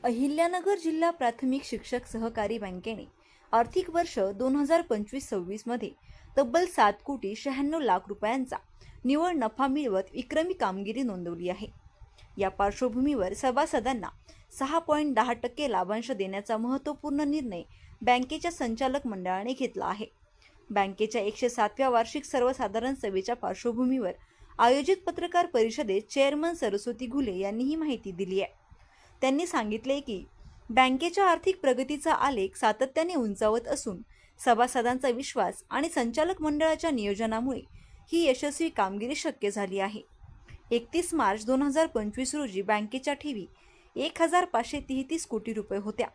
अहिल्यानगर जिल्हा प्राथमिक शिक्षक सहकारी बँकेने आर्थिक वर्ष 2025-26 मध्ये तब्बल 7,96,00,000 रुपयांचा निव्वळ नफा मिळवत विक्रमी कामगिरी नोंदवली आहे। या पार्श्वभूमीवर सभासदांना 6.10% लाभांश देण्याचा महत्त्वपूर्ण निर्णय बँकेच्या संचालक मंडळाने घेतला आहे। बँकेच्या 107व्या वार्षिक सर्वसाधारण सभेच्या पार्श्वभूमीवर आयोजित पत्रकार परिषदेत चेअरमन सरस्वती घुले यांनी ही माहिती दिली आहे। त्यांनी सांगितले की बँकेच्या आर्थिक प्रगतीचा आलेख सातत्याने उंचावत असून सभासदांचा विश्वास आणि संचालक मंडळाच्या नियोजनामुळे ही यशस्वी कामगिरी शक्य झाली आहे। 31 मार्च 2025 रोजी बँकेच्या ठेवी 1,533 कोटी रुपये होत्या।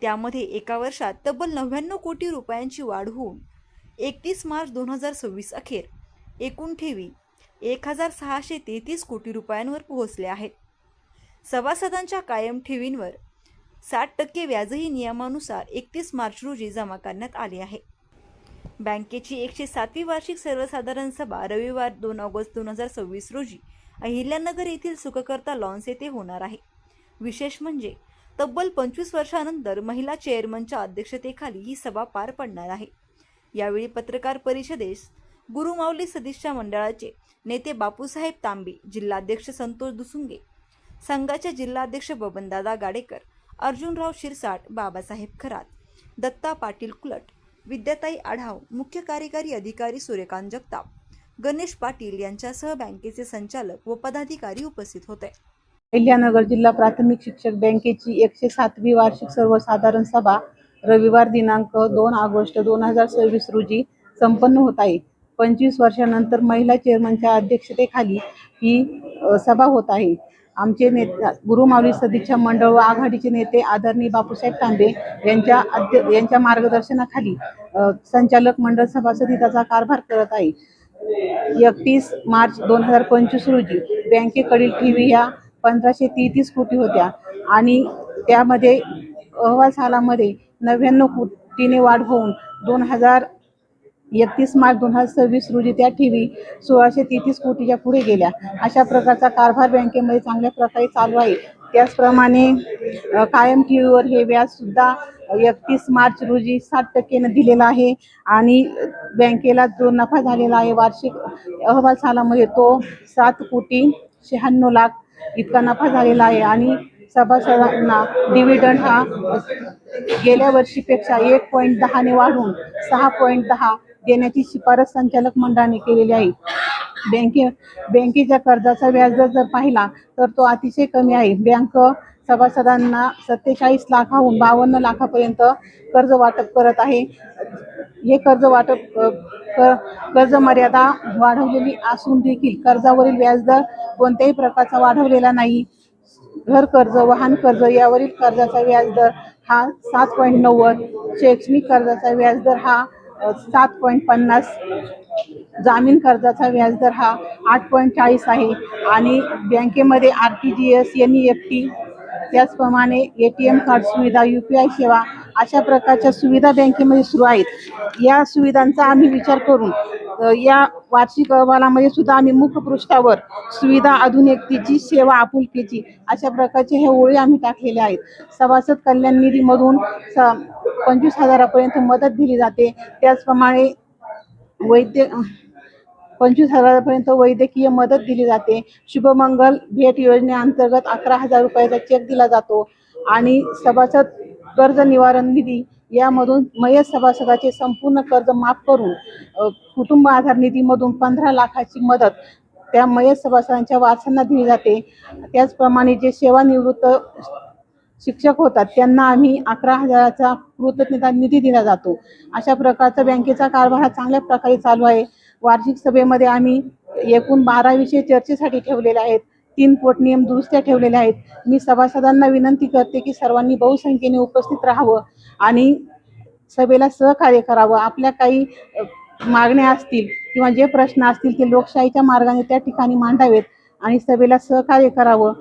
त्यामध्ये एका वर्षात तब्बल 99 कोटी रुपयांची वाढ होऊन 31 मार्च 2026 अखेर एकूण ठेवी 1,633 कोटी रुपयांवर पोहोचल्या आहेत। सभासदांच्या कायम ठेवींवर 60% व्याजही नियमानुसार 31 मार्च रोजी जमा करण्यात आले आहे। बँकेची 107वी वार्षिक सर्वसाधारण सभा रविवार 2 ऑगस्ट 2026 रोजी अहिल्यानगर येथील सुखकर्ता लॉन्स येथे होणार आहे। विशेष म्हणजे तब्बल 25 वर्षांनंतर महिला चेअरमनच्या अध्यक्षतेखाली ही सभा पार पडणार आहे। यावेळी पत्रकार परिषदेस गुरुमाऊली सदिच्छा मंडळाचे नेते बापूसाहेब तांबे, जिल्हाध्यक्ष संतोष दुसुंगे, संघाचे जिल्हाध्यक्ष बबनदादा गाडेकर, अर्जुनराव शिरसाट, बाबासाहेब खरात, दत्ता पाटील कुलट, विद्याताई आढाव, मुख्य कार्यकारी अधिकारी सूर्यकांत जगताप, गणेश पाटील यांच्यासह बँकेचे संचालक व पदाधिकारी उपस्थित होते। अहिल्यानगर जिल्हा प्राथमिक शिक्षक बँकेची 107वी वार्षिक सर्वसाधारण सभा रविवार दिनांक 2 ऑगस्ट 2026 रोजी संपन्न होत आहे। 25 वर्षांनंतर महिला चेअरमनच्या अध्यक्षतेखाली ही सभा होत आहे। आमचे नेते गुरुमाऊली सदिच्छा मंडळ व आघाडीचे नेते आदरणीय बापूसाहेब तांबे यांच्या मार्गदर्शनाखाली संचालक मंडळ सभासदिताचा कारभार करत आहे। 31 मार्च 2025 रोजी बँकेकडील ठेवी ह्या 1,533 कोटी होत्या आणि त्यामध्ये अहवाल सालामध्ये 99 कोटीने वाढ होऊन 31 मार्च 2026 रोजी त्या ठेवी 1,633 कोटीच्या पुढे गेल्या। अशा प्रकारचा कारभार बँकेमध्ये चांगल्या प्रकारे चालू आहे। त्याचप्रमाणे कायम ठेवीवर हे व्याज सुद्धा 31 मार्च रोजी 60% दिलेला आहे आणि बँकेला जो नफा झालेला आहे वार्षिक अहवाल सालामध्ये तो 7,96,00,000 इतका नफा झालेला आहे आणि सभासदांना डिव्हिडंड हा गेल्या वर्षीपेक्षा 1.10 ने वाढून 6.10 देण्याची शिफारस संचालक मंडळाने केलेली आहे। बँकेच्या कर्जाचा व्याजदर जर पाहिला तर तो अतिशय कमी आहे। बँक सभासदांना 47 लाखाहून 52 लाखापर्यंत कर्ज वाटप करत आहे। हे कर्ज मर्यादा वाढवलेली असून देखील कर्जावरील व्याजदर कोणत्याही प्रकारचा वाढवलेला नाही। घर कर्ज, वाहन कर्ज यावरील कर्जाचा व्याजदर हा 7.90, शैक्षणिक कर्जाचा व्याजदर हा 7.50, जामीन कर्जाचा व्याजदर हा 8.40 आहे आणि बँकेमध्ये RTGS, NEFT, त्याचप्रमाणे ATM कार्ड सुविधा, UPI सेवा अशा प्रकारच्या सुविधा बँकेमध्ये सुरू आहेत। या सुविधांचा आम्ही विचार करून या वार्षिक अहवालामध्ये सुद्धा आम्ही मुखपृष्ठावर सुविधा, आधुनिकतेची सेवा, आपुलकीची अशा प्रकारचे हे ओळी आम्ही टाकलेले आहेत। सभासद कल्याण निधीमधून 25,000 मदत दिली जाते। त्याचप्रमाणे 25,000 वैद्यकीय मदत दिली जाते। शुभमंगल भेट योजनेअंतर्गत 11,000 रुपयाचा चेक दिला जातो आणि सभासद कर्ज निवारण निधी यामधून मयत सभासदाचे संपूर्ण कर्ज माफ करून कुटुंब आधार निधीमधून 15 लाखाची मदत त्या मयत सभासदांच्या वारसांना दिली जाते। त्याचप्रमाणे जे सेवानिवृत्त शिक्षक होतात त्यांना आम्ही 11,000चा कृतज्ञता निधी दिला जातो। अशा प्रकारचा बँकेचा कारभार हा चांगल्या प्रकारे चालू आहे। वार्षिक सभेमध्ये आम्ही एकूण 12 विषय चर्चेसाठी ठेवलेले आहेत। 3 पोटनियम दुरुस्त्या ठेवलेल्या आहेत। मी सभासदांना विनंती करते की सर्वांनी बहुसंख्येने उपस्थित राहावं आणि सभेला सहकार्य करावं। आपल्या काही मागण्या असतील किंवा जे प्रश्न असतील ते लोकशाहीच्या मार्गाने त्या ठिकाणी मांडावेत आणि सभेला सहकार्य करावं।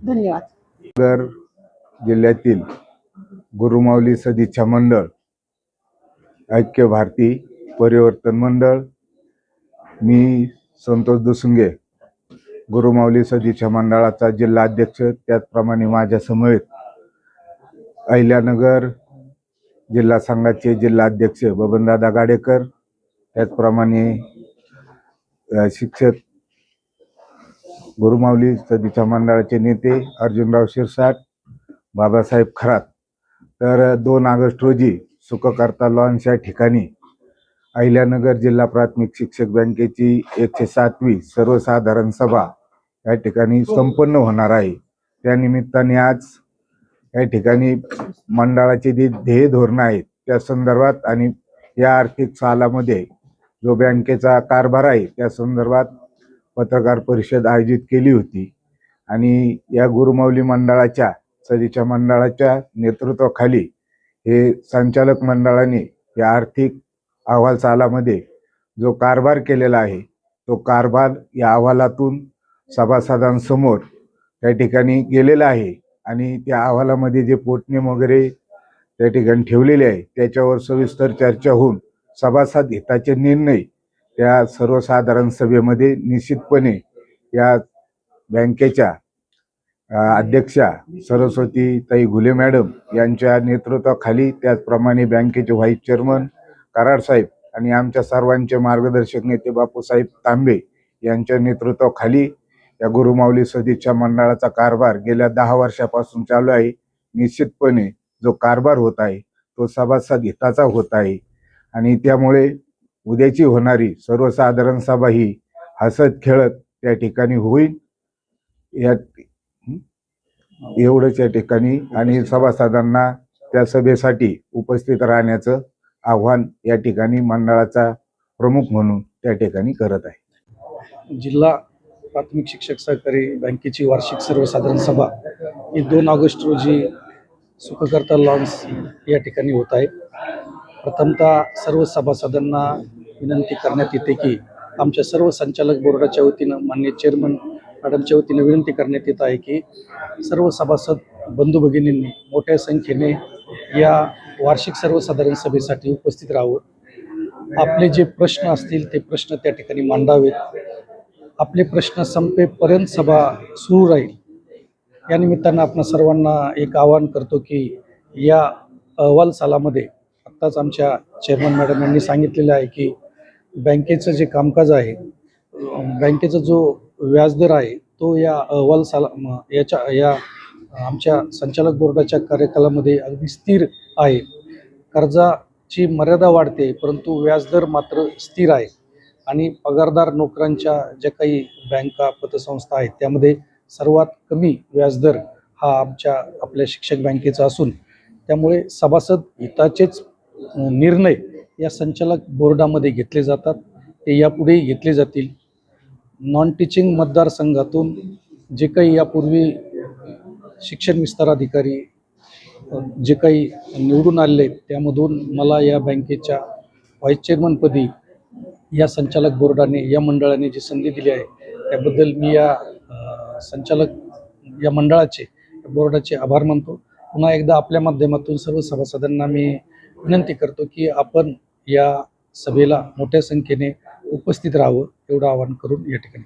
धन्यवाद। नगर जिल्ह्यातील गुरुमाऊली सदिच्छा मंडळ, ऐक्य भारती परिवर्तन मंडळ, मी संतोष दुसुंगे गुरुमाऊली सदिच्छा मंडळाचा जिल्हाध्यक्ष, त्याचप्रमाणे माझ्या समवेत अहिल्यानगर जिल्हा संघाचे जिल्हाध्यक्ष बबनदादा गाडेकर, त्याचप्रमाणे शिक्षक गुरुमाऊली सदिच्छा मंडळाचे नेते अर्जुनराव शिरसाट, बाबासाहेब खरात. तर 2 ऑगस्ट रोजी सुखकर्ता लॉन्स या ठिकाणी अहिल्यानगर जिल्हा प्राथमिक शिक्षक बँकेची 107वी सर्वसाधारण सभा या ठिकाणी संपन्न होणार आहे. त्यानिमित्ताने आज या ठिकाणी मंडळाचे जे ध्येय धोरणं आहेत त्या संदर्भात आणि या आर्थिक सालामध्ये जो बँकेचा कारभार आहे त्या संदर्भात पत्रकार परिषद आयोजित केली होती. आणि या गुरुमाऊली मंडळाच्या सदिच्छा मंडळाच्या नेतृत्वाखाली हे संचालक मंडळाने या आर्थिक अहवाल सालामध्ये जो कारभार केलेला आहे तो कारभार या अहवालातून सभासदांसमोर त्या ठिकाणी गेलेला आहे. आणि त्या अहवालामध्ये जे पोटनियम वगैरे त्या ठिकाणी ठेवलेले आहे त्याच्यावर सविस्तर चर्चा होऊन सभासद हिताचे निर्णय त्या सर्वसाधारण सभेमध्ये निश्चितपणे या बँकेच्या अध्यक्षा सरस्वतीताई घुले मॅडम यांच्या नेतृत्वाखाली, त्याचप्रमाणे बँकेचे व्हाईस चेअरमन कराड साहेब आणि आमच्या सर्वांचे मार्गदर्शक नेते बापूसाहेब तांबे यांच्या नेतृत्वाखाली या गुरुमाऊली सदिच्छा मंडळाचा कारभार गेल्या 10 वर्षापासून चालू आहे. निश्चितपणे जो कारभार होत आहे तो सभासद हिताचा होत आहे आणि त्यामुळे उद्याची होणारी सर्वसाधारण सभा ही हसत खेळत त्या ठिकाणी होईल या एवढंच या ठिकाणी. आणि सभासदांना त्या सभेसाठी उपस्थित राहण्याचं आव्हान या ठिकाणी मंडळाचा प्रमुख म्हणून त्या ठिकाणी करत आहे. जिल्हा प्राथमिक शिक्षक सहकारी बँकेची वार्षिक सर्वसाधारण सभा ही 2 ऑगस्ट रोजी सुखकर्ता लॉन्स या ठिकाणी होत आहे. प्रथमतः सर्व सभासदांना विनंती करण्यात येते की आमच्या सर्व संचालक बोर्डाच्या वतीनं माननीय चेअरमन मॅडमच्या वतीनं विनंती करण्यात येत आहे की सर्व सभासद बंधू भगिनींनी मोठ्या संख्येने या वार्षिक सर्वसाधारण सभेसाठी उपस्थित राहावं. आपले जे प्रश्न असतील ते प्रश्न त्या ठिकाणी मांडावेत. आपले प्रश्न संपेपर्यंत सभा सुरू राहील. या निमित्तानं आपण सर्वांना एक आवाहन करतो की या अहवाल सालामध्ये आत्ताच आमच्या चेअरमन मॅडम यांनी सांगितलेलं आहे की बँकेचं जे कामकाज आहे, बँकेचा जो व्याजदर आहे तो या अहवाल साला या आमच्या संचालक बोर्डाच्या कार्यकालामध्ये अगदी स्थिर आहे. कर्जाची मर्यादा वाढते परंतु व्याजदर मात्र स्थिर आहे. आणि पगारदार नोकरांच्या ज्या काही बँका पतसंस्था आहेत त्यामध्ये सर्वात कमी व्याजदर हा आपल्या शिक्षक बँकेचा असून त्यामुळे सभासद हिताचेच निर्णय या संचालक बोर्डामध्ये घेतले जातात. ते यापुढेही घेतले जातील. नॉन टीचिंग मतदारसंघातून जे काही यापूर्वी शिक्षण विस्तार अधिकारी जे काही निवडून आलेले आहेत त्यामधून मला या बँकेच्या व्हाईस चेअरमनपदी या संचालक बोर्डाने या मंडळाने जी संधी दिली आहे त्याबद्दल मी या मंडळाचे बोर्डाचे आभार मानतो. पुन्हा एकदा आपल्या माध्यमातून सर्व सभासदांना मी विनंती करतो की आपण या सभेला मोठ्या संख्येने उपस्थित राहावं एवढं आवाहन करून या ठिकाणी